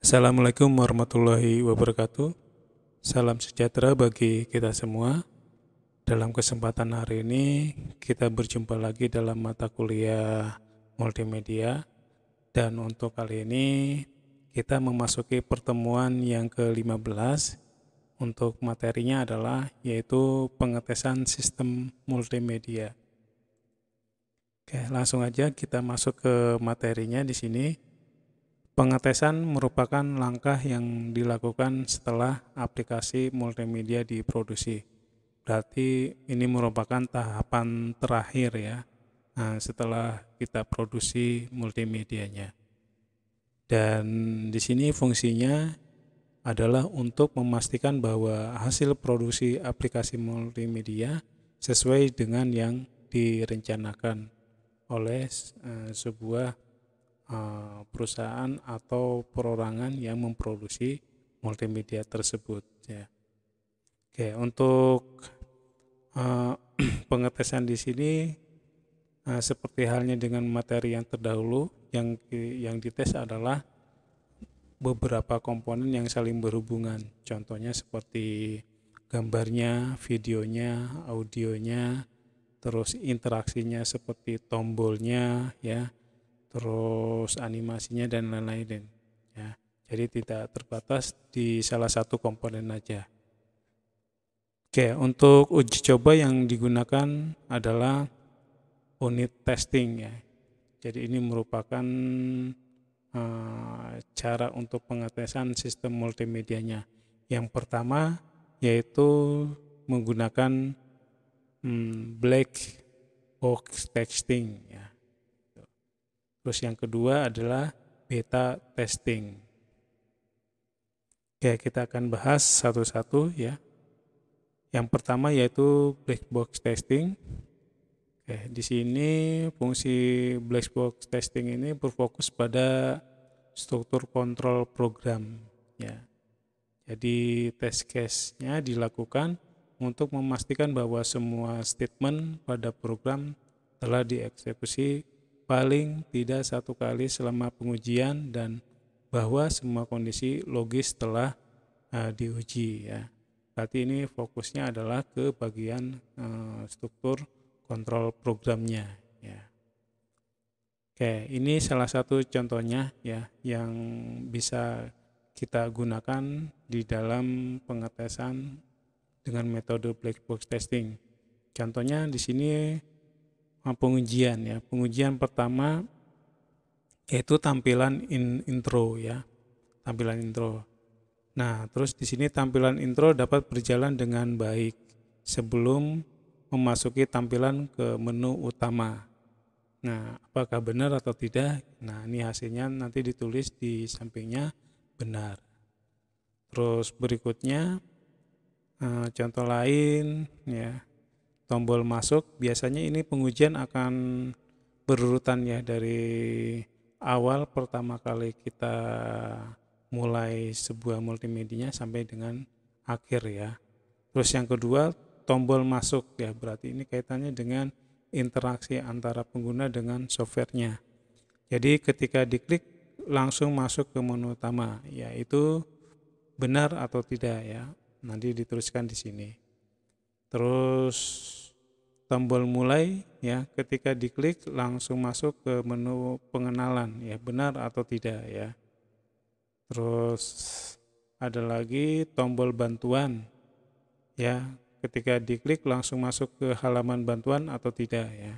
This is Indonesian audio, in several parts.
Assalamualaikum warahmatullahi wabarakatuh. Salam sejahtera bagi kita semua. Dalam kesempatan hari ini kita berjumpa lagi dalam mata kuliah multimedia. Dan untuk kali ini kita memasuki pertemuan yang ke-15. Untuk materinya adalah yaitu pengetesan sistem multimedia. Oke, langsung aja kita masuk ke materinya di sini. Pengetesan merupakan langkah yang dilakukan setelah aplikasi multimedia diproduksi. Berarti ini merupakan tahapan terakhir ya, setelah kita produksi multimedianya. Dan di sini fungsinya adalah untuk memastikan bahwa hasil produksi aplikasi multimedia sesuai dengan yang direncanakan oleh sebuah perusahaan atau perorangan yang memproduksi multimedia tersebut ya. Oke, untuk pengetesan di sini seperti halnya dengan materi yang terdahulu, yang dites adalah beberapa komponen yang saling berhubungan. Contohnya seperti gambarnya, videonya, audionya, terus interaksinya seperti tombolnya ya, terus animasinya dan lain-lain ya. Jadi tidak terbatas di salah satu komponen aja. Oke, untuk uji coba yang digunakan adalah unit testing ya. Jadi ini merupakan cara untuk pengetesan sistem multimedianya. Yang pertama yaitu menggunakan black box testing ya. Terus yang kedua adalah beta testing. Oke, kita akan bahas satu-satu ya. Yang pertama yaitu black box testing. Oke, di sini fungsi black box testing ini berfokus pada struktur kontrol program ya. Jadi test case-nya dilakukan untuk memastikan bahwa semua statement pada program telah dieksekusi paling tidak satu kali selama pengujian dan bahwa semua kondisi logis telah diuji ya. Berarti ini fokusnya adalah ke bagian struktur kontrol programnya ya. Oke, ini salah satu contohnya ya yang bisa kita gunakan di dalam pengetesan dengan metode black box testing. Contohnya di sini pengujian ya. Pengujian pertama yaitu tampilan intro ya. Tampilan intro. Nah, terus di sini tampilan intro dapat berjalan dengan baik sebelum memasuki tampilan ke menu utama. Nah, apakah benar atau tidak? Nah, ini hasilnya nanti ditulis di sampingnya benar. Terus berikutnya contoh lain ya. Tombol masuk, biasanya ini pengujian akan berurutan ya dari awal pertama kali kita mulai sebuah multimedianya sampai dengan akhir ya. Terus yang kedua tombol masuk ya, berarti ini kaitannya dengan interaksi antara pengguna dengan softwarenya. Jadi ketika diklik langsung masuk ke menu utama, yaitu benar atau tidak ya. Nanti dituliskan di sini. Terus tombol mulai ya, ketika diklik langsung masuk ke menu pengenalan ya, benar atau tidak ya. Terus ada lagi tombol bantuan ya, ketika diklik langsung masuk ke halaman bantuan atau tidak ya.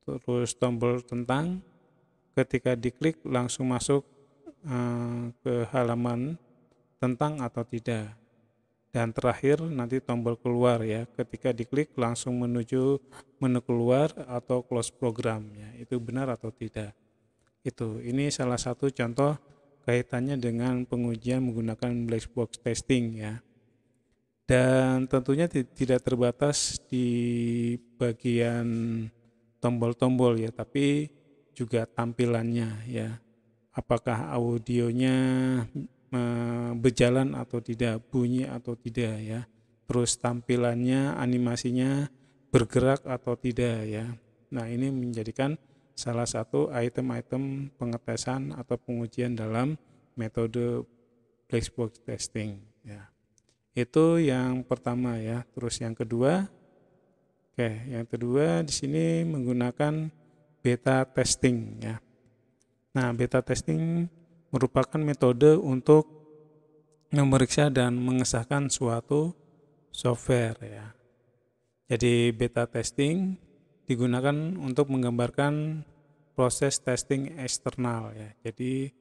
Terus tombol tentang, ketika diklik langsung masuk ke halaman tentang atau tidak. Dan terakhir nanti tombol keluar ya, ketika diklik langsung menuju menu keluar atau close program ya, itu benar atau tidak. Ini salah satu contoh kaitannya dengan pengujian menggunakan black box testing ya. Dan tentunya tidak terbatas di bagian tombol-tombol ya, tapi juga tampilannya ya. Apakah audionya berjalan atau tidak, bunyi atau tidak ya. Terus tampilannya, animasinya bergerak atau tidak ya. Nah, ini menjadikan salah satu item-item pengetesan atau pengujian dalam metode black box testing ya. Itu yang pertama ya. Terus yang kedua, yang kedua di sini menggunakan beta testing ya. Nah, beta testing merupakan metode untuk memeriksa dan mengesahkan suatu software ya. Jadi beta testing digunakan untuk menggambarkan proses testing eksternal ya. Jadi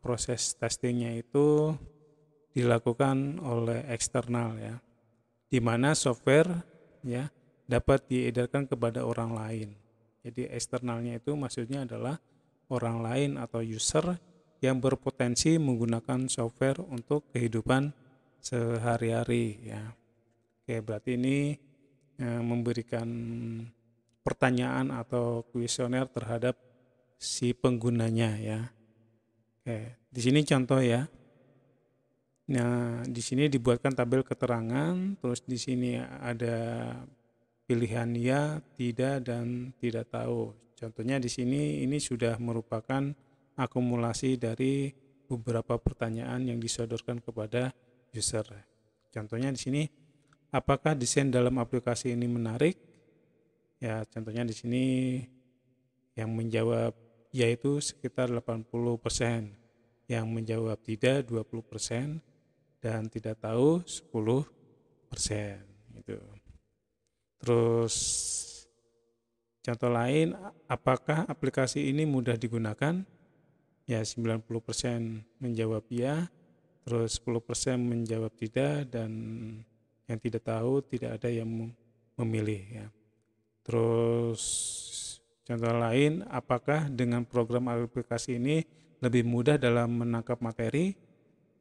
proses testingnya itu dilakukan oleh eksternal ya, di mana software ya dapat diedarkan kepada orang lain. Jadi eksternalnya itu maksudnya adalah orang lain atau user yang berpotensi menggunakan software untuk kehidupan sehari-hari ya. Oke, berarti ini memberikan pertanyaan atau kuesioner terhadap si penggunanya ya. Oke, di sini contoh ya. Nah, di sini dibuatkan tabel keterangan, terus di sini ada pilihan ya, tidak, dan tidak tahu. Contohnya di sini ini sudah merupakan akumulasi dari beberapa pertanyaan yang disodorkan kepada user. Contohnya di sini, apakah desain dalam aplikasi ini menarik? Ya, contohnya di sini yang menjawab yaitu sekitar 80%, yang menjawab tidak 20%, dan tidak tahu 10% gitu. Terus contoh lain, apakah aplikasi ini mudah digunakan? Ya, 90% menjawab ya, terus 10% menjawab tidak, dan yang tidak tahu tidak ada yang memilih ya. Terus contoh lain, apakah dengan program aplikasi ini lebih mudah dalam menangkap materi?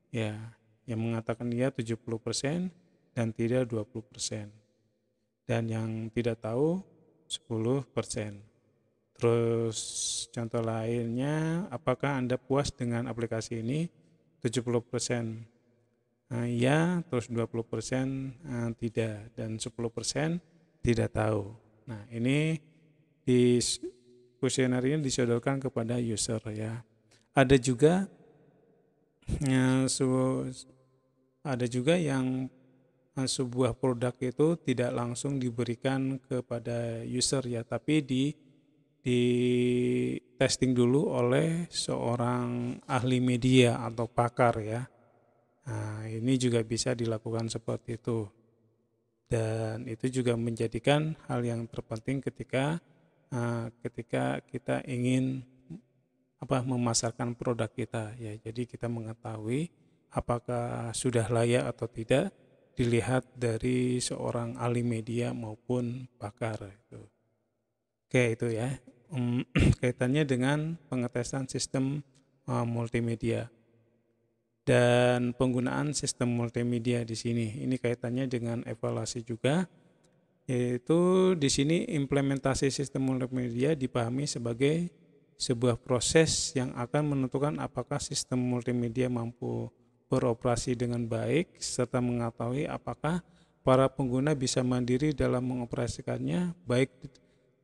Ya, yang mengatakan ya 70% dan tidak 20%. Dan yang tidak tahu 10%. Terus contoh lainnya, apakah Anda puas dengan aplikasi ini? 70% ya, terus 20% tidak, dan 10% tidak tahu. Nah, ini di kuesioner ini disodorkan kepada user ya. Ada juga yang sebuah produk itu tidak langsung diberikan kepada user ya, tapi di testing dulu oleh seorang ahli media atau pakar ya. Nah, ini juga bisa dilakukan seperti itu. Dan itu juga menjadikan hal yang terpenting ketika kita ingin memasarkan produk kita ya. Jadi kita mengetahui apakah sudah layak atau tidak dilihat dari seorang ahli media maupun pakar itu. Oke, itu ya. Kaitannya dengan pengetesan sistem multimedia dan penggunaan sistem multimedia di sini. Ini kaitannya dengan evaluasi juga, yaitu di sini implementasi sistem multimedia dipahami sebagai sebuah proses yang akan menentukan apakah sistem multimedia mampu beroperasi dengan baik serta mengetahui apakah para pengguna bisa mandiri dalam mengoperasikannya baik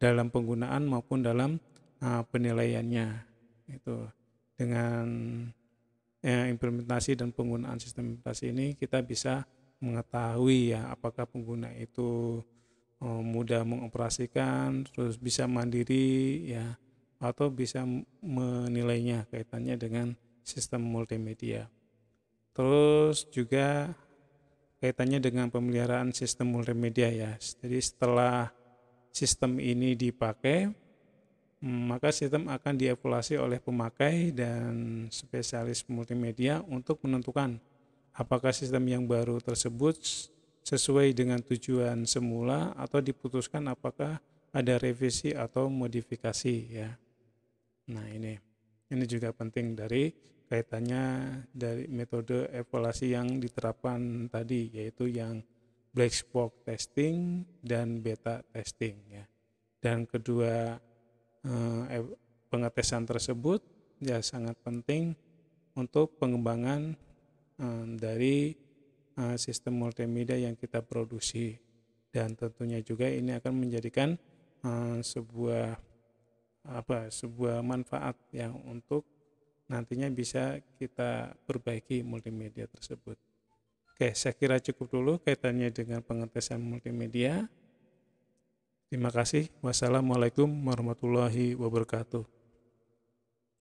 dalam penggunaan maupun dalam penilaiannya. Itu dengan implementasi dan penggunaan sistem implementasi ini kita bisa mengetahui ya apakah pengguna itu mudah mengoperasikan, terus bisa mandiri ya, atau bisa menilainya kaitannya dengan sistem multimedia. Terus juga kaitannya dengan pemeliharaan sistem multimedia ya. Jadi setelah sistem ini dipakai, maka sistem akan dievaluasi oleh pemakai dan spesialis multimedia untuk menentukan apakah sistem yang baru tersebut sesuai dengan tujuan semula atau diputuskan apakah ada revisi atau modifikasi ya. Nah, ini juga penting dari kaitannya dari metode evaluasi yang diterapkan tadi, yaitu yang black box testing dan beta testing ya. Dan kedua pengetesan tersebut ya sangat penting untuk pengembangan dari sistem multimedia yang kita produksi, dan tentunya juga ini akan menjadikan sebuah manfaat yang untuk nantinya bisa kita perbaiki multimedia tersebut. Oke, saya kira cukup dulu kaitannya dengan pengetesan multimedia. Terima kasih. Wassalamualaikum warahmatullahi wabarakatuh.